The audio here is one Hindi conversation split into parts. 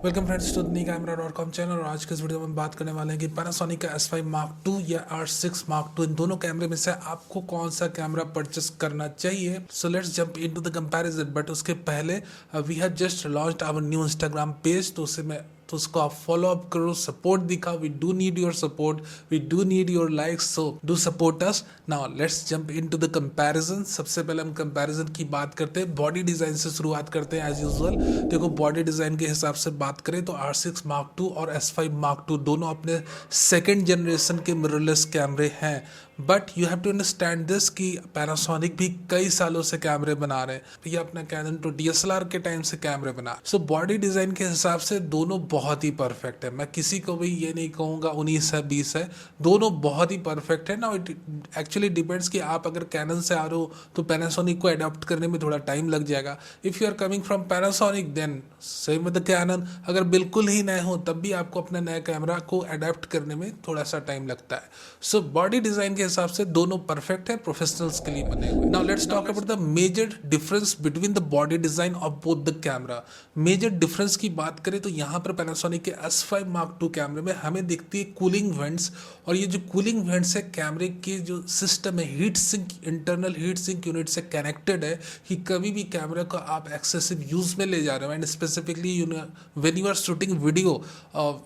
Welcome friends to camera.com channel. और आज के इस वीडियो में हम बात करने वाले हैं कि Panasonic का S5 Mark II या R6 Mark II इन दोनों कैमरे में से आपको कौन सा कैमरा परचेस करना चाहिए। So let's jump into the comparison. But उसके पहले we have just launched our new Instagram page, तो उसको आप फॉलो अप करो, सपोर्ट दिखाओ। We do need your support, we do need your likes, so do support us. Now let's jump into the comparison. सबसे पहले हम कंपैरिजन की बात करते हैं, बॉडी डिजाइन से शुरुआत करते हैं एज यूजुअल। देखो, बॉडी डिजाइन के हिसाब से बात करें तो R6 Mark II और S5 Mark II दोनों अपने सेकेंड जनरेशन के मिररलेस कैमरे हैं। But you have to understand this कि पैनासोनिक भी कई सालों से कैमरे बना रहे हैं। भैया अपना कैनन तो DSLR के टाइम से कैमरे बना। सो बॉडी डिजाइन के हिसाब से दोनों बहुत ही परफेक्ट है। मैं किसी को भी ये नहीं कहूँगा 19 है 20 है, दोनों बहुत ही परफेक्ट है ना। इट एक्चुअली डिपेंड्स कि आप अगर कैनन से आ रहे हो तो पैनासोनिक को अडॉप्ट करने में थोड़ा टाइम लग जाएगा। If you are coming from Panasonic then same with the Canon. अगर बिल्कुल ही नए हो तब भी आपको अपने नए कैमरा को अडॉप्ट करने में थोड़ा सा टाइम लगता है। सो बॉडी डिजाइन के हिसाब से दोनों परफेक्ट है, प्रोफेशनल्स के लिए बने हुए। Now let's talk about the major difference between the body design of both the camera. Major difference की बात करें तो यहाँ पर पैनासोनिक के S5 Mark II कैमरे में हमें दिखती है कूलिंग वेंट्स। और ये जो कूलिंग वेंट्स है कैमरे के जो सिस्टम है, heat sink, internal heat sink unit से कनेक्टेड है कि कभी भी कैमरे को आप एक्सेसिव यूज में ले जा रहे हो and specifically when you are shooting video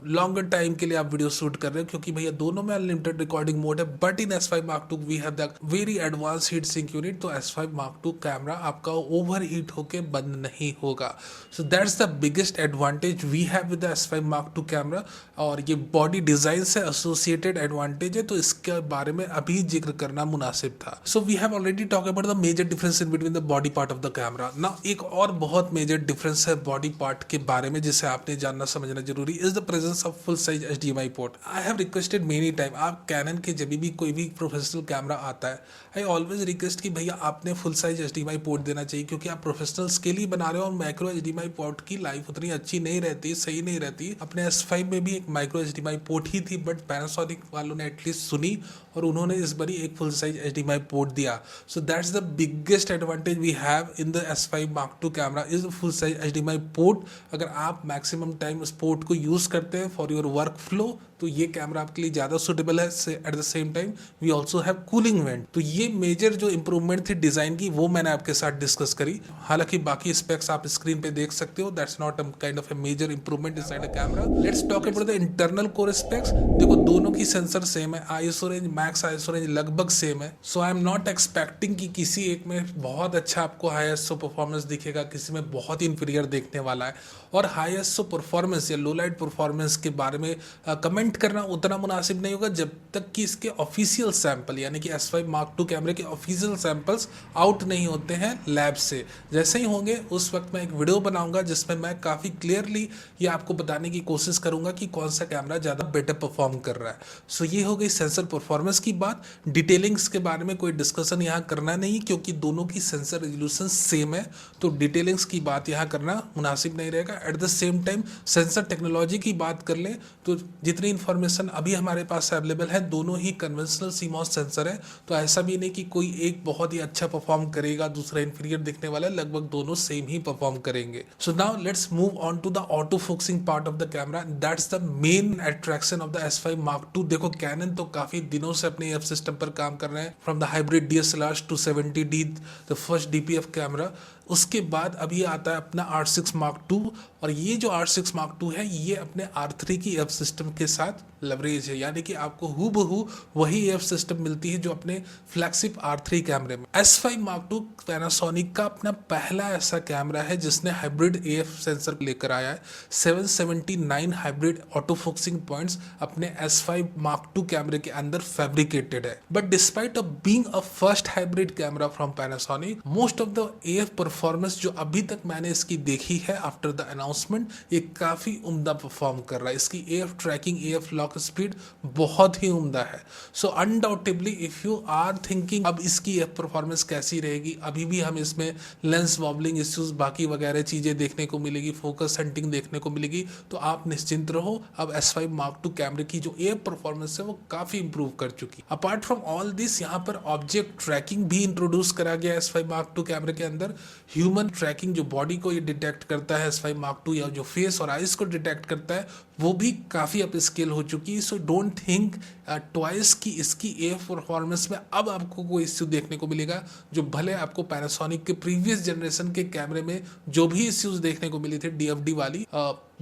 longer time के लिए आप वीडियो शूट कर रहे हो, क्योंकि भैया दोनों में अनलिमिटेड रिकॉर्डिंग मोड है। But in S5 Mark II we have the very advance heat sink unit, तो S5 Mark II कैमरा आपका ओवर हीट होके बंद नहीं होगा। So that's the biggest advantage we have with the S5 Mark II camera. और ये बॉडी डिजाइन से एसोसिएटेड एडवांटेज है, तो इसके बारे में अभी जिक्र करना मुनासिब था। So we have already talk about the major difference in between the body part of the camera. ना एक और बहुत मेजर डिफरेंस है बॉडी पार्ट के बारे में जिसे आपने जानना समझना जरूरी is the presence of full size HDMI port. I have requested many time, आप कैनन के जब भी कोई भी प्रोफेशनल कैमरा आता है, आई ऑलवेज रिक्वेस्ट कि भैया आपने फुल साइज HDMI पोर्ट देना चाहिए, क्योंकि आप प्रोफेशनल्स के लिए बना रहे हो और माइक्रो HDMI पोर्ट की लाइफ उतनी अच्छी नहीं रहती, सही नहीं रहती। अपने S5 में भी एक माइक्रो HDMI पोर्ट ही थी, बट पैनासोनिक वालों ने एटलीस्ट सुनी और उन्होंने इस बारी एक फुल साइज HDMI पोर्ट दिया। So that's the biggest advantage we have in the S5 Mark II camera is full size HDMI port. अगर आप मैक्सिमम टाइम उस पोर्ट को यूज करते हैं फॉर योर वर्क फ्लो, तो ये कैमरा आपके लिए ज़्यादा सुटेबल है। At the same time we also have cooling vent. तो ये मेजर जो इंप्रूवमेंट थी डिजाइन की वो मैंने आपके साथ डिस्कस करी। हालांकि बाकी स्पेक्स आप स्क्रीन पे देख सकते हो, that's not a kind of a major improvement inside a camera. Let's talk about the internal core specs. देखो, दोनों की सेंसर सेम है, ISO range, max ISO range लगभग सेम है। So I am not expecting कि किसी एक में बहुत अच्छा आपको हाई ISO परफॉर्मेंस दिखेगा, किसी में बहुत ही इंफीरियर देखने वाला है। और हाई ISO परफॉर्मेंस या लो लाइट परफॉर्मेंस के बारे में कमेंट करना उतना मुनासिब नहीं होगा जब तक कि इसके ऑफिशियल सैंपल यानी कि S5 Mark II कैमरे के ऑफिशियल सैंपल्स आउट नहीं होते हैं लैब से। जैसे ही होंगे उस वक्त मैं एक वीडियो बनाऊंगा जिसमें मैं काफ़ी क्लियरली ये आपको बताने की कोशिश करूंगा कि कौन सा कैमरा ज़्यादा बेटर परफॉर्म कर रहा है। सो ये हो गई सेंसर परफॉर्मेंस की बात। डिटेलिंग्स के बारे में कोई डिस्कशन यहाँ करना नहीं, क्योंकि दोनों की सेंसर रेजोल्यूशन सेम है, तो डिटेलिंग्स की बात यहाँ करना मुनासिब नहीं रहेगा। Eight the same time sensor technology की बात कर लें तो जितनी इंफॉर्मेशन अभी हमारे पास अवेलेबल है, दोनों ही कन्वेंशनल CMOS सेंसर है। तो ऐसा भी नहीं कि कोई एक बहुत ही अच्छा परफॉर्म करेगा दूसरा इंफीरियर दिखने वाला है, लगभग दोनों सेम ही परफॉर्म करेंगे। So now let's move on to the auto focusing part of the camera. That's the main attraction of the S5 Mark II। देखो, कैनन तो काफी दिनों से अपने EF सिस्टम पर काम कर रहे हैं, from the hybrid DSLR to 70D the first DPF camera. उसके बाद अभी आता है अपना R6 Mark II, और ये जो R6 Mark II है ये अपने R3 की EF सिस्टम के साथ लेवरेज है, यानी कि आपको हूबहू वही EF सिस्टम मिलती है जो अपने फ्लैगशिप R3 कैमरे में। S5 Mark II पैनासोनिक का अपना पहला ऐसा कैमरा है जिसने हाइब्रिड AF सेंसर लेकर आया है। 779 हाइब्रिड ऑटो फोकसिंग पॉइंट्स अपने S5 Mark II कैमरे के अंदर फैब्रिकेटेड है। But despite of being a first hybrid camera from Panasonic, most of the AF performance जो अभी तक मैंने इसकी देखी है आफ्टर द अनाउंसमेंट, ये काफी उम्दा परफॉर्म कर रहा है। इसकी AF tracking, AF lock speed बहुत ही उम्दा है। So undoubtedly if you are thinking अब इसकी AF परफॉर्मेंस कैसी रहेगी, अभी भी हम इसमें लेंस वॉबलिंग इश्यूज बाकी वगैरह चीजें देखने को मिलेगी, फोकस हंटिंग देखने को मिलेगी, तो आप निश्चिंत रहो। अब S5 Mark II कैमरे की जो AF परफॉर्मेंस है वो काफी इंप्रूव कर चुकी। अपार्ट फ्रॉम ऑल दिस, यहाँ पर ऑब्जेक्ट ट्रैकिंग भी इंट्रोड्यूस करा गया S5 Mark II कैमरे के अंदर। ह्यूमन ट्रैकिंग जो बॉडी को ये डिटेक्ट करता है S5 Mark II, या जो फेस और आइज को डिटेक्ट करता है, वो भी काफ़ी अप स्केल हो चुकी है। सो डोंट थिंक ट्वाइस की इसकी AF परफॉर्मेंस में अब आपको कोई इश्यू देखने को मिलेगा, जो भले आपको पैनासोनिक के प्रीवियस जनरेशन के कैमरे में जो भी इश्यूज देखने को मिली थी DFD वाली,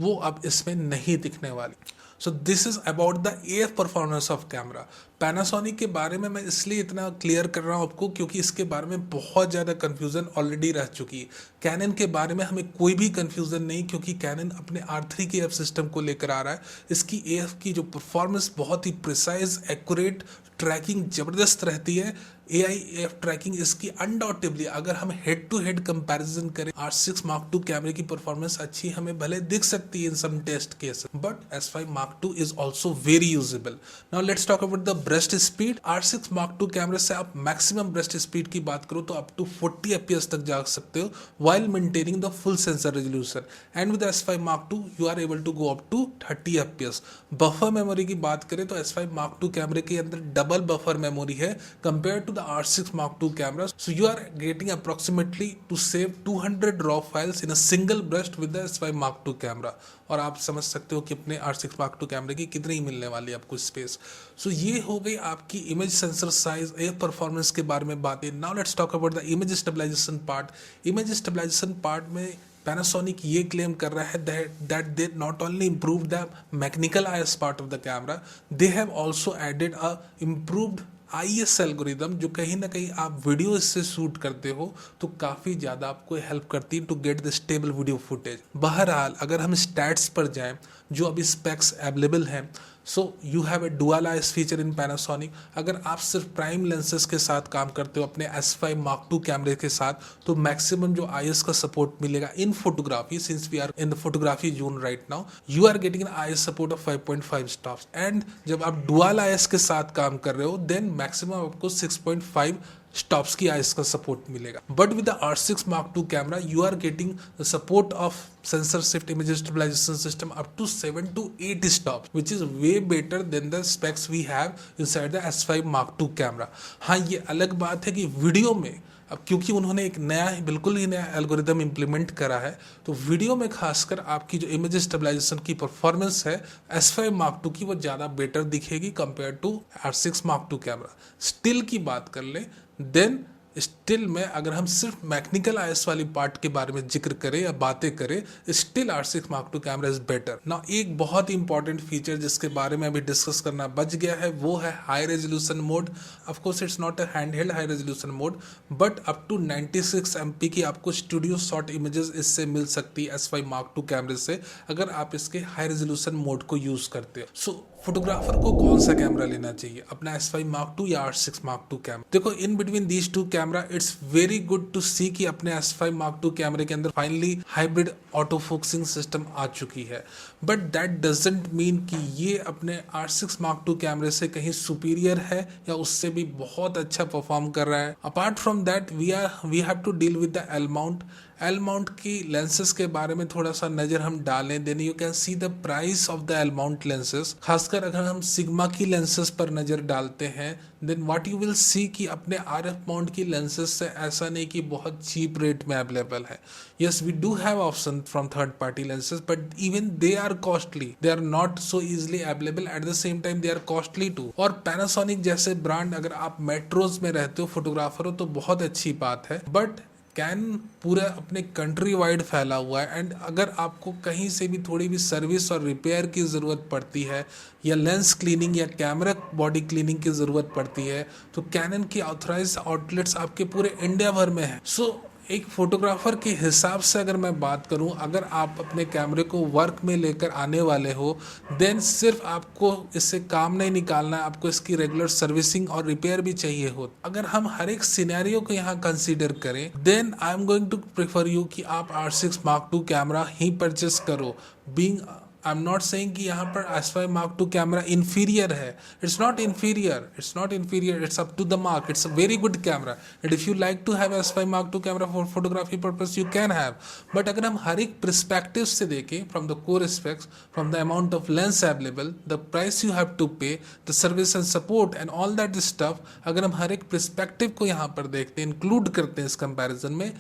वो अब इसमें नहीं दिखने वाली। So this is about the AF performance of camera. Panasonic के बारे में मैं इसलिए इतना क्लियर कर रहा हूँ आपको, क्योंकि इसके बारे में बहुत ज़्यादा कन्फ्यूज़न ऑलरेडी रह चुकी है। कैनन के बारे में हमें कोई भी कन्फ्यूज़न नहीं, क्योंकि कैनन अपने R3 के AF सिस्टम को लेकर आ रहा है। इसकी AF की जो परफॉर्मेंस बहुत ही प्रिसाइज, एक्यूरेट, ट्रैकिंग ज़बरदस्त रहती है। AF ट्रैकिंग इसकी अनडाउटेबली, अगर हम हेड टू हेड कंपैरिजन करें, R6 Mark II कैमरे की परफॉर्मेंस अच्छी हमें भले दिख सकती है in some test case, but S5 Mark II is also very usable. Now let's talk about the burst speed. R6 Mark II कैमरे से आप मैक्सिमम ब्रेस्ट स्पीड की बात करो तो अप टू 40 FPS तक जा सकते हो, while maintaining the full sensor resolution, and with the S5 Mark II you are able to go up to 30 FPS। Buffer memory की बात करें तो S5 Mark II कैमरे के अंदर डबल बफर मेमोरी है compare to the R6 Mark II camera, so you are getting approximately to save 200 raw files in a single burst with the S5 Mark II camera। और आप समझ सकते हो कि अपने R6 Mark II कैमरे की कितनी मिलने वाली है आपको स्पेस। सो ये हो गई आपकी image sensor size, AF performance के बारे में बातें। Now let's talk about the image stabilization part. Image stabilization part में Panasonic ये क्लेम कर रहा है that they not only improved the mechanical IS part of the camera, they have also added a improved IS algorithm, जो कहीं ना कहीं आप वीडियो इससे शूट करते हो तो काफ़ी ज़्यादा आपको हेल्प करती है to get the stable video footage. बहरहाल अगर हम स्टैट्स पर जाएं, जो अभी स्पेक्स अवेलेबल हैं, so you have A dual ice feature in Panasonic. अगर आप सिर्फ प्राइम लेंसेज के साथ काम करते हो अपने S5 Mark II कैमरे के साथ, तो मैक्सिमम जो IS का सपोर्ट मिलेगा in photography, since we are in the photography zone right now, you are getting an IS support of 5.5 stops. And जब आप डुअल IS के साथ काम कर रहे हो, देन मैक्सिमम आपको 6.5 स्टॉप्स की आइस का सपोर्ट मिलेगा। But with the R6 Mark II camera you are getting the support of sensor shift image stabilization system up to 7 to 8 stops, which is way better than the specs we have inside the S5 Mark II camera। हाँ, ये अलग बात है कि वीडियो में अब क्योंकि उन्होंने एक नया बिल्कुल ही नया एल्गोरिदम इम्प्लीमेंट करा है, तो वीडियो में खासकर आपकी जो इमेज स्टेबलाइजेशन की परफॉर्मेंस है S5 Mark II की, वो ज़्यादा बेटर दिखेगी compare to R6 Mark II camera. Still की बात कर ले, देन स्टिल में अगर हम सिर्फ मैकेनिकल IS वाली पार्ट के बारे में जिक्र करें या बातें करें, still R6 Mark II camera is better. ना एक बहुत ही इंपॉर्टेंट फीचर जिसके बारे में अभी डिस्कस करना बच गया है, वो है high resolution mode. Of course it's not a handheld high resolution mode, but up to 96 MP की आपको स्टूडियो शॉट इमेजेस इससे मिल सकती है S5 Mark II कैमरे से, अगर आप इसके हाई रेजोल्यूशन मोड को यूज करते हो। सो फोटोग्राफर को कौन सा कैमरा लेना चाहिए, अपना S5 Mark II या R6 Mark II कैमरा? देखो, in between these two camera it's very good to see कि अपने S5 Mark II कैमरे के अंदर finally hybrid auto focusing system आ चुकी है, बट दैट डजंट मीन कि ये अपने R6 Mark II कैमरे से कहीं सुपीरियर है या उससे भी बहुत अच्छा परफॉर्म कर रहा है। Apart from that we have to deal with the L mount. L mount की लेंसेज के बारे में थोड़ा सा नज़र हम डालें, then you can see the price of the L mount lenses. खासकर अगर हम सिग्मा की लेंसेज पर नज़र डालते हैं, then what you will see कि अपने RF माउंट की लेंसेज से ऐसा नहीं कि बहुत चीप रेट में अवेलेबल है। Yes, we do have option from third party lenses, but even they are costly, they are not so easily available, at the same time they are costly too. और पैनासोनिक जैसे ब्रांड, अगर आप मेट्रोज में रहते हो, फोटोग्राफर हो, तो बहुत अच्छी बात है, बट कैन पूरा अपने कंट्री वाइड फैला हुआ है। एंड अगर आपको कहीं से भी थोड़ी भी सर्विस और रिपेयर की ज़रूरत पड़ती है, या लेंस क्लीनिंग या कैमरा बॉडी क्लीनिंग की ज़रूरत पड़ती है, तो कैनन की ऑथराइज आउटलेट्स आपके पूरे इंडिया भर में है। सो एक फोटोग्राफर के हिसाब से अगर मैं बात करूं, अगर आप अपने कैमरे को वर्क में लेकर आने वाले हो, देन सिर्फ आपको इससे काम नहीं निकालना है, आपको इसकी रेगुलर सर्विसिंग और रिपेयर भी चाहिए हो। अगर हम हर एक सिनेरियो को यहाँ कंसीडर करें, then I am going to prefer you कि आप R6 Mark II कैमरा ही परचेस करो, being I am not saying कि यहाँ पर S5 Mark II camera inferior है. It's not inferior, it's up to the mark. It's a very good camera and if you like to have S5 Mark II camera for photography purpose you can have. But अगर हम हर एक परस्पेक्टिव से देखें, from the core specs, from the amount of lens available, the price you have to pay, the service and support and all that stuff, अगर हम हर एक परस्पेक्टिव को यहाँ पर देखते हैं, इंक्लूड करते हैं इस कंपैरिजन में,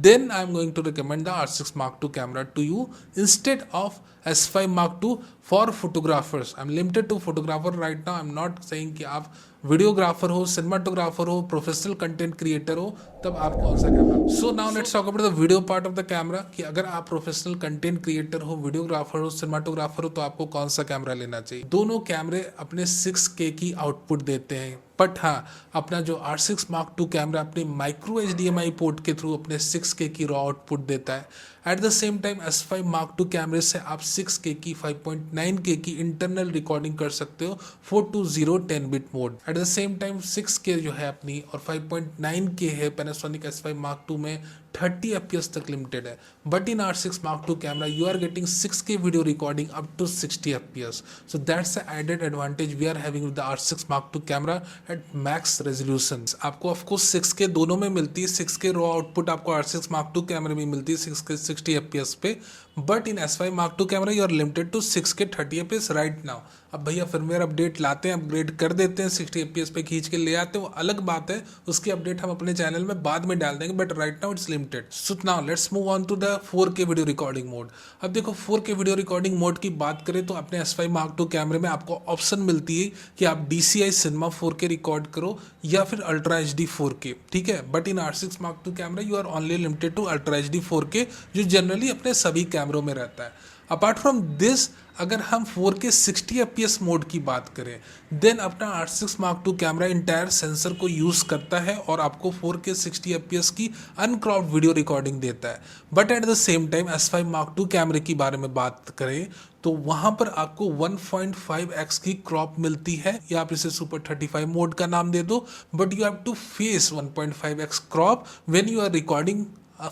then I am going to recommend the R6 Mark II camera to you instead of S5 Mark II for photographers. I'm limited to photographer right now. I'm not saying कि आप वीडियोग्राफर हो, सिनेमाटोग्राफर हो, प्रोफेशनल कंटेंट क्रिएटर हो, तब आप कौन सा camera. So now let's talk about the video part of the camera, कि अगर आप प्रोफेशनल कंटेंट क्रिएटर हो, वीडियोग्राफर हो, सिनेमाटोग्राफर हो, तो आपको कौन सा कैमरा लेना चाहिए. दोनों कैमरे अपने 6K की आउटपुट देते हैं, बट हाँ, अपना जो R6 Mark II कैमरा अपने माइक्रो HDMI पोर्ट के थ्रू अपने 6K की रॉ आउटपुट देता है. At the same time S5 Mark II कैमरे से आप 6K की 5.9K की इंटरनल रिकॉर्डिंग कर सकते हो 420 10-bit mode. Eight the same time 6K जो है अपनी और 5.9K है Panasonic S5 Mark II में 30 FPS तक लिमिटेड है. But in R6 Mark II camera you are getting 6K video recording up to 60 FPS. So that's the added advantage we are having with the R6 Mark II camera at max resolution. आपको ऑफकोर्स 6K दोनों में मिलती है. 6K रॉ आउटपुट आपको R6 Mark II कैमरे में मिलती है 6K 60 FPS पे. But in S5 Mark II camera you are limited to 6K 30 FPS right now. अब भैया फर्मवेयर अपडेट लाते हैं, अपग्रेड कर देते हैं, 60 FPS पे खींच के ले आते हैं, वो अलग बात है. उसकी अपडेट हम अपने चैनल में बाद में डाल देंगे, but right now it's limited. So now let's move on to the 4K video recording mode. अब देखो 4K वीडियो रिकॉर्डिंग मोड की बात करें तो अपने S5 Mark II कैमरे में आपको ऑप्शन मिलती है कि आप DCI सिनेमा 4K रिकॉर्ड करो या फिर अल्ट्रा HD 4K, ठीक है. But in R6 Mark II camera you are only limited to ultra HD 4K, जो जनरली अपने सभी कैमरों में रहता है. अपार्ट फ्रॉम दिस, अगर हम 4K 60 FPS मोड की बात करें, देन अपना R6 Mark II camera entire sensor को यूज़ करता है और आपको 4K 60 FPS की अनक्रॉप्ड वीडियो रिकॉर्डिंग देता है. But at the same time S5 Mark II कैमरे की बारे में बात करें तो वहाँ पर आपको 1.5x की क्रॉप मिलती है, या आप इसे सुपर 35 मोड का नाम दे दो. But you have to face 1.5x crop when you are recording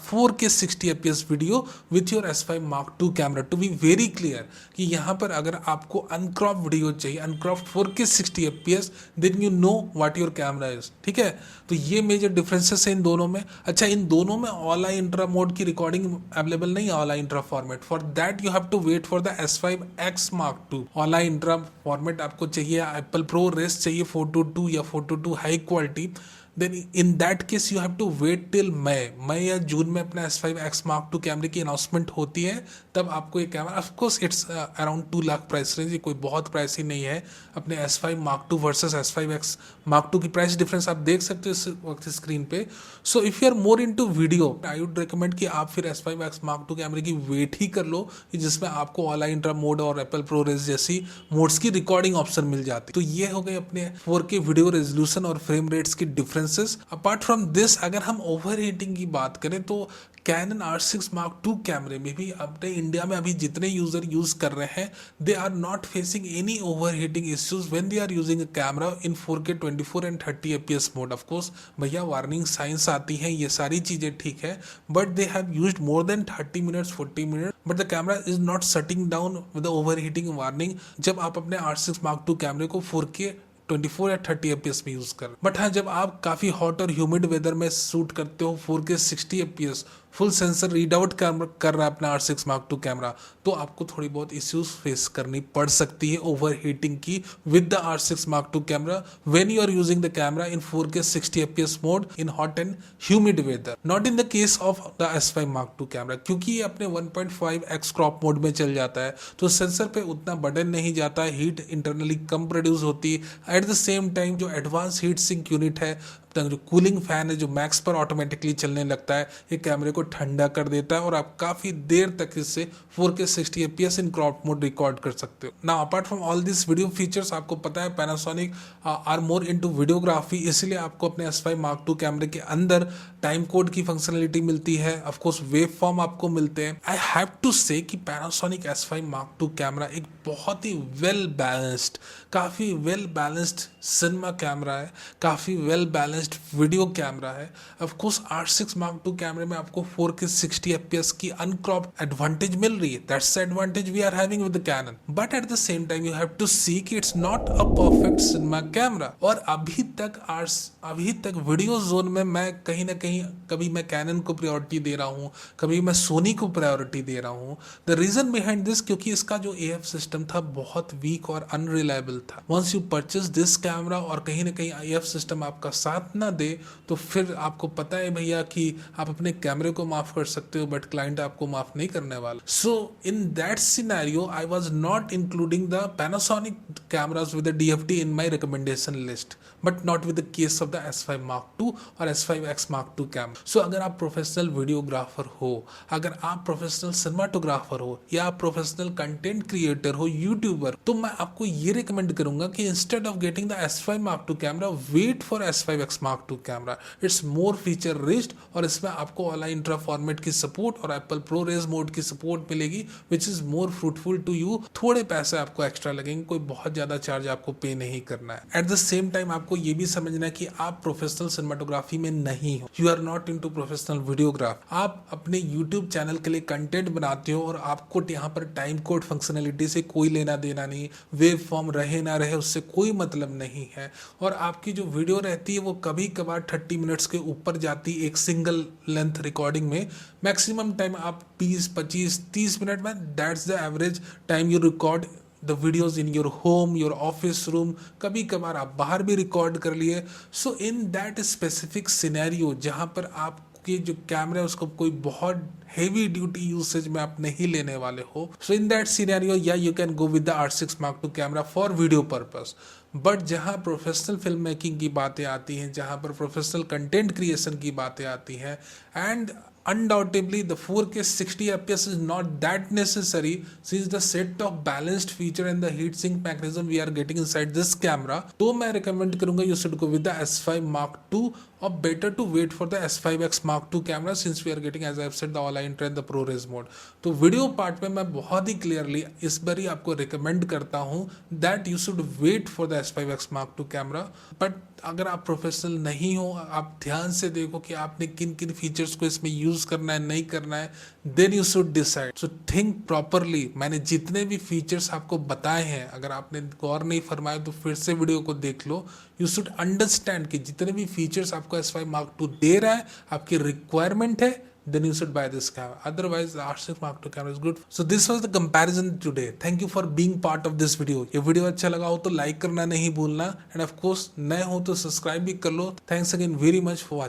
4K 60 FPS video with your S5 Mark II camera. To be very clear कि यहाँ पर अगर आपको अनक्रॉप वीडियो चाहिए, uncrop 4K 60 FPS, then you know what your camera is, ठीक है. तो ये मेजर डिफरेंसेस है इन दोनों में. अच्छा, इन दोनों में ऑल आई इंट्रा मोड की रिकॉर्डिंग अवेलेबल नहीं है, all I intra format. For that you have to wait for the S5X Mark II. All I intra format आपको चाहिए, एप्पल प्रो रेस चाहिए 422 या 422 high quality. Then in that case you have to wait till May या जून में अपना S5X Mark II कैमरे की अनाउंसमेंट होती है, तब आपको ये camera, of course it's around 2 lakh price range, ये कोई बहुत प्राइस ही नहीं है. अपने S5 Mark II versus S5X Mark II की प्राइस डिफरेंस आप देख सकते हो इस वक्त स्क्रीन पे. So if you are more into video, I would recommend कि आप फिर S5X Mark II कैमरे की वेट ही कर लो, कि जिसमें आपको ऑल आई इंट्रा मोड और एप्पल प्रो रेस जैसी मोड्स की रिकॉर्डिंग ऑप्शन मिल जाती. तो ये हो गए अपने 4K वीडियो रेजोल्यूशन और फ्रेम रेट्स की डिफरेंसेस. अपार्ट फ्रॉम दिस, अगर हम ओवर हीटिंग की बात करें तो कैनन R6 Mark II कैमरे में भी अपने इंडिया में अभी जितने यूजर यूज कर रहे हैं, they are not facing any over heating issues when they are using a camera in 4K 24 and 30 FPS mode. Of course भैया वार्निंग साइंस आती है, ये सारी चीजें ठीक है, but they have used more than 30 minutes 40 minute, but the camera is not shutting down with the over heating warning जब आप अपने R6 Mark II कैमरे को 4K 24 या 30 FPS में यूज कर. बट हाँ, जब आप काफी हॉट और ह्यूमिड वेदर में शूट करते हो 4K 60 FPS full sensor read out कर रहा है अपना R6 Mark II कैमरा, तो आपको थोड़ी बहुत इश्यूज फेस करनी पड़ सकती है ओवर हीटिंग की with the R6 Mark II camera when you are using the camera in 4K 60 FPS mode in hot and humid weather. Not in the case of the S5 Mark II camera, क्योंकि ये अपने 1.5x क्रॉप मोड में चल जाता है, तो सेंसर पे उतना बर्डन नहीं जाता है, हीट इंटरनली कम प्रोड्यूस होती है. एट द सेम टाइम जो एडवांस हीट सिंक यूनिट है, जो कूलिंग फैन है जो मैक्स पर ऑटोमेटिकली चलने लगता है, ये कैमरे को ठंडा कर देता है और आप काफ़ी देर तक इससे 4K 60 FPS in crop mode record कर सकते हो. Now apart from all this video features, आपको पता है Panasonic are more into videography, इसलिए आपको अपने S5 Mark II कैमरे के अंदर टाइम कोड की फंक्शनलिटी मिलती है. ऑफ कोर्स वेव फॉर्म आपको मिलते हैं. आई हैव टू से कि Panasonic S5 Mark II camera एक बहुत ही वेल बैलेंस्ड, काफ़ी वेल बैलेंस्ड सिनेमा कैमरा है, काफ़ी well balanced balanced video camera है। Of course R6 Mark II कैमरे में आपको 4K 60 FPS की अनक्रॉप्ड एडवांटेज मिल रही है, that's the advantage we are having with the Canon, but at the same time you have to see कि it's not a perfect cinema camera. और अभी तक वीडियो जोन में मैं कहीं ना कहीं कभी मैं कैनन को प्रायोरिटी दे रहा हूँ, कभी मैं सोनी को प्रायोरिटी दे रहा हूँ। द रीजन बिहाइंड दिस, क्योंकि इसका जो AF सिस्टम था बहुत वीक और अनरिलायबल था। Once you purchase this camera और कहीं ना कहीं AF सिस्टम आपका साथ ना दे तो फिर आपको पता है भैया कि आप अपने कैमरे को माफ कर सकते हो बट क्लाइंट आपको माफ नहीं करने वाला। So in that scenario I was not including the Panasonic cameras with the DFT in my recommendation list, but not with the case of the S5 Mark II और S5X Mark II कैमरा। सो अगर आप प्रोफेशनल वीडियोग्राफर हो, अगर आप प्रोफेशनल सिनेमाटोग्राफर हो या आप प्रोफेशनल कंटेंट क्रिएटर हो, यूट्यूबर, तो मैं आपको ये रिकमेंड करूंगा कि instead of getting the S5 Mark II camera, wait for S5X Mark II camera. It's more feature riched और इसमें आपको ऑनलाइन इंट्रा फॉर्मेट की सपोर्ट और एप्पल ProRes मोड की सपोर्ट मिलेगी, which is more fruitful to you. थोड़े पैसे आपको एक्स्ट्रा लगेंगे, कोई बहुत ज्यादा चार्ज आपको पे नहीं करना है। एट द सेम टाइम आपको ये भी समझना है कि आप प्रोफेशनल सिनेमाटोग्राफी में नहीं हो, you are not into professional videograph. आप अपने यूट्यूब चैनल के लिए कंटेंट बनाते हो और आपको यहाँ पर टाइम कोड फंक्शनैलिटी से कोई लेना देना नहीं, वेव फॉर्म रहे ना रहे उससे कोई मतलब नहीं है। और आपकी जो वीडियो रहती है वो कभी कभार 30 मिनट्स के ऊपर जाती है एक सिंगल लेंथ रिकॉर्डिंग में। मैक्सिमम टाइम आप 20, 25, 30 मिनट में, that's the average time you record the videos in your home, your office room, कभी कभार आप बाहर भी रिकॉर्ड कर लिए। सो इन दैट स्पेसिफिक सिनेरियो जहाँ पर आपके जो कैमरा है उसको कोई बहुत हेवी ड्यूटी यूसेज में आप नहीं लेने वाले हो, सो इन दैट सिनेरियो या you can go with the R6 Mark II camera for video purpose. But जहाँ प्रोफेशनल फिल्म मेकिंग की बातें आती हैं, जहाँ पर प्रोफेशनल कंटेंट क्रिएशन की बातें आती हैं, and undoubtedly the 4K 60 FPS is not that necessary since the set of balanced feature and the heat sink mechanism we are getting inside this camera, तो मैं recommend करूंगा you should go with the S5 Mark II or better to wait for the S5X Mark II camera since we are getting, as I have said, the all intra and the ProRes mode। तो वीडियो पार्ट में मैं बहुत ही क्लियरली इस बार ही आपको रिकमेंड करता हूँ that you should wait for the S5X Mark II camera. But अगर आप प्रोफेशनल नहीं हो, आप ध्यान से देखो कि आपने किन किन फीचर्स को इसमें यूज करना है नहीं करना है, then you should decide. So think properly. मैंने जितने भी फीचर्स आपको बताए हैं, अगर आपने गौर नहीं फरमाया तो फिर से वीडियो को देख लो। यू शुड अंडरस्टैंड कि जितने भी फीचर्स आपको S5 Mark II दे रहा है आपकी रिक्वायरमेंट है, then you should buy this camera. Otherwise the R6 Mark II camera is good. So this was the comparison today. Thank you for being part of this video. ये वीडियो अच्छा लगा हो तो लाइक करना नहीं भूलना, and of course नए हो तो सब्सक्राइब भी कर लो। Thanks again very much for watching.